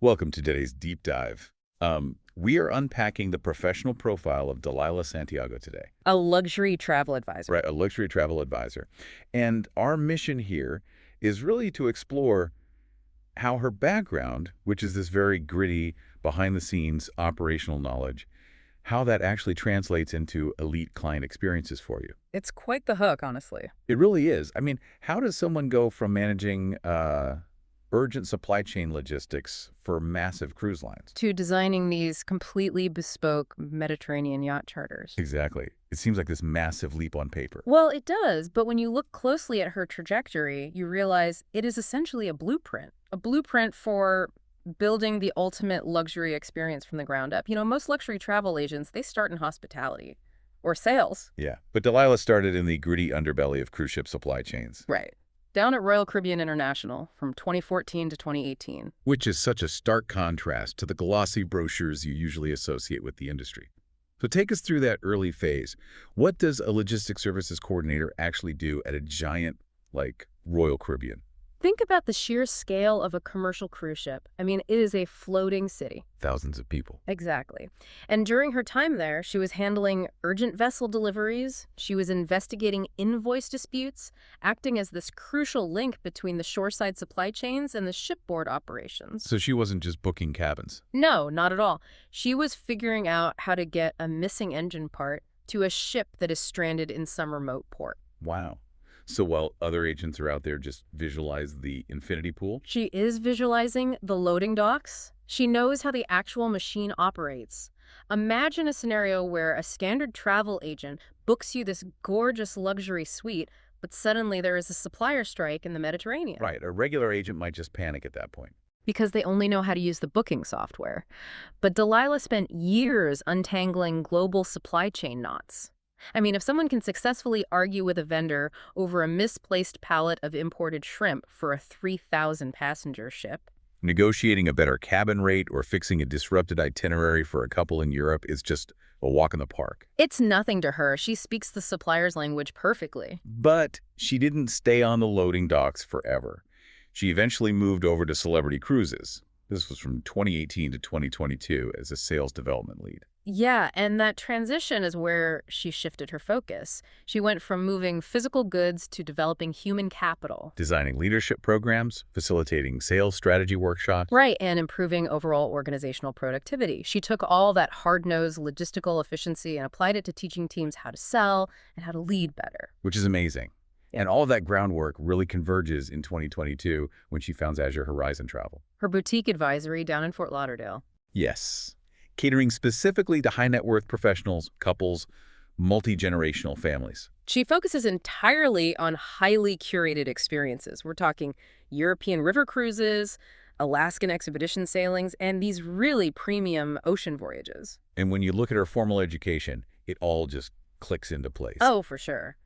Welcome to today's deep dive. We are unpacking the professional profile of Delilah Santiago today. A luxury travel advisor. Right, a luxury travel advisor. And our mission here is really to explore how her background, which is this very gritty, behind-the-scenes operational knowledge, how that actually translates into elite client experiences for you. It's quite the hook, honestly. It really is. I mean, how does someone go from managing urgent supply chain logistics for massive cruise lines? To designing these completely bespoke Mediterranean yacht charters. Exactly. It seems like this massive leap on paper. Well, it does, but when you look closely at her trajectory, you realize it is essentially a blueprint. A blueprint for building the ultimate luxury experience from the ground up. You know, most luxury travel agents, they start in hospitality or sales. Yeah, but Delilah started in the gritty underbelly of cruise ship supply chains. Right. Down at Royal Caribbean International from 2014 to 2018. Which is such a stark contrast to the glossy brochures you usually associate with the industry. So take us through that early phase. What does a logistics services coordinator actually do at a giant like Royal Caribbean? Think about the sheer scale of a commercial cruise ship. I mean, it is a floating city. Thousands of people. Exactly. And during her time there, she was handling urgent vessel deliveries. She was investigating invoice disputes, acting as this crucial link between the shoreside supply chains and the shipboard operations. So she wasn't just booking cabins. No, not at all. She was figuring out how to get a missing engine part to a ship that is stranded in some remote port. Wow. So while other agents are out there just visualize the infinity pool? She is visualizing the loading docks. She knows how the actual machine operates. Imagine a scenario where a standard travel agent books you this gorgeous luxury suite, but suddenly there is a supplier strike in the Mediterranean. Right. A regular agent might just panic at that point. Because they only know how to use the booking software. But Delilah spent years untangling global supply chain knots. I mean, if someone can successfully argue with a vendor over a misplaced pallet of imported shrimp for a 3,000-passenger ship. Negotiating a better cabin rate or fixing a disrupted itinerary for a couple in Europe is just a walk in the park. It's nothing to her. She speaks the supplier's language perfectly. But she didn't stay on the loading docks forever. She eventually moved over to Celebrity Cruises. This was from 2018 to 2022 as a sales development lead. Yeah, and that transition is where she shifted her focus. She went from moving physical goods to developing human capital. Designing leadership programs, facilitating sales strategy workshops. Right, and improving overall organizational productivity. She took all that hard-nosed logistical efficiency and applied it to teaching teams how to sell and how to lead better. Which is amazing. And all of that groundwork really converges in 2022 when she founds Azure Horizon Travel. Her boutique advisory down in Fort Lauderdale. Yes. Catering specifically to high-net-worth professionals, couples, multi-generational families. She focuses entirely on highly curated experiences. We're talking European river cruises, Alaskan expedition sailings, and these really premium ocean voyages. And when you look at her formal education, it all just clicks into place. Oh, for sure.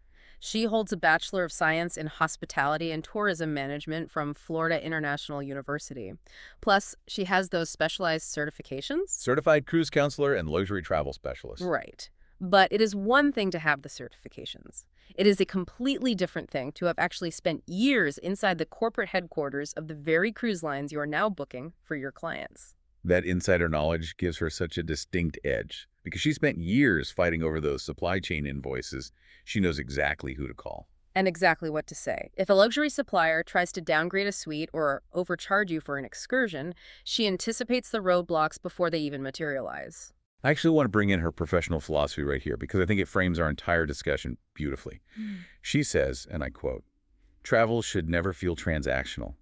She holds a Bachelor of Science in Hospitality and Tourism Management from Florida International University. Plus, she has those specialized certifications. Certified cruise counselor and luxury travel specialist. Right. But it is one thing to have the certifications. It is a completely different thing to have actually spent years inside the corporate headquarters of the very cruise lines you are now booking for your clients. That insider knowledge gives her such a distinct edge. Because she spent years fighting over those supply chain invoices, she knows exactly who to call. And exactly what to say. If a luxury supplier tries to downgrade a suite or overcharge you for an excursion, she anticipates the roadblocks before they even materialize. I actually want to bring in her professional philosophy right here because I think it frames our entire discussion beautifully. She says, and I quote, "Travel should never feel transactional.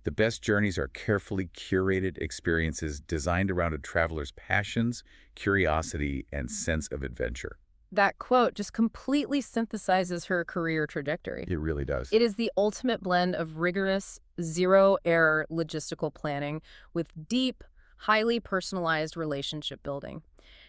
The best journeys are carefully curated experiences designed around a traveler's passions, curiosity, and sense of adventure." That quote just completely synthesizes her career trajectory. It really does. It is the ultimate blend of rigorous, zero-error logistical planning with deep, highly personalized relationship building.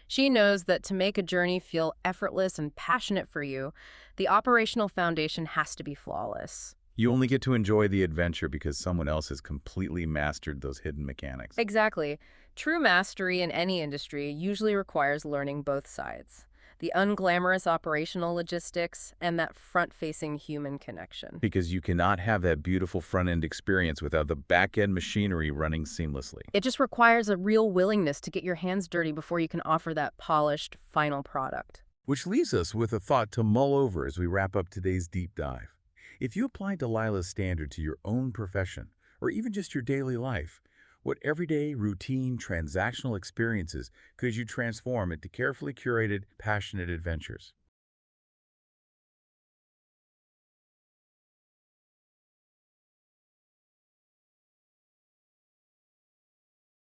She knows that to make a journey feel effortless and passionate for you, the operational foundation has to be flawless. You only get to enjoy the adventure because someone else has completely mastered those hidden mechanics. Exactly. True mastery in any industry usually requires learning both sides. the unglamorous operational logistics, and that front-facing human connection. Because you cannot have that beautiful front-end experience without the back-end machinery running seamlessly. It just requires a real willingness to get your hands dirty before you can offer that polished, final product. Which leaves us with a thought to mull over as we wrap up today's deep dive. If you applied Delilah's standard to your own profession, or even just your daily life, what everyday, routine, transactional experiences could you transform into carefully curated, passionate adventures?